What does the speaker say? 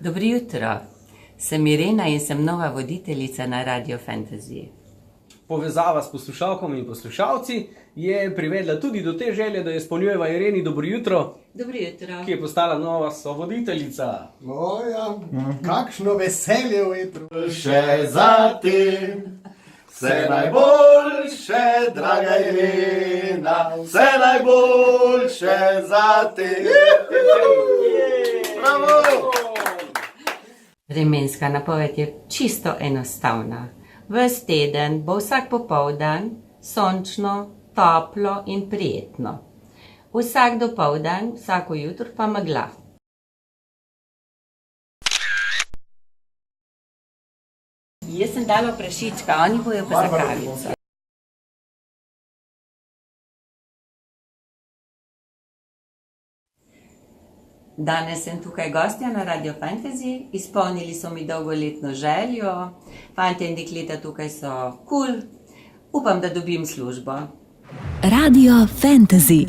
Dobro jutro, sem Irena in sem nova voditeljica na Radio Fantasy. Povezava s poslušalkami in poslušalci je privedla tudi do te želje, da izpolnjujeva Ireni dobro jutro, Dobro jutro. ki je postala nova sovoditeljica. Moja, kakšno veselje v jutru. Še za te, vse najboljše, draga Irena, vse najboljše za te. Bravo! Vremenska napoved je čisto enostavna. Ves teden bo vsak popoldan sončno, toplo in prijetno. Vsak dopoldan, vsako jutro pa megla. Jaz sem dala prašička, oni bojo pa za kravico. Danes sem tukaj gostja na Radio Fantasy, izpolnili so mi dolgoletno željo, fantje in dekleta tukaj so kul, upam, da dobim službo. Radio Fantasy.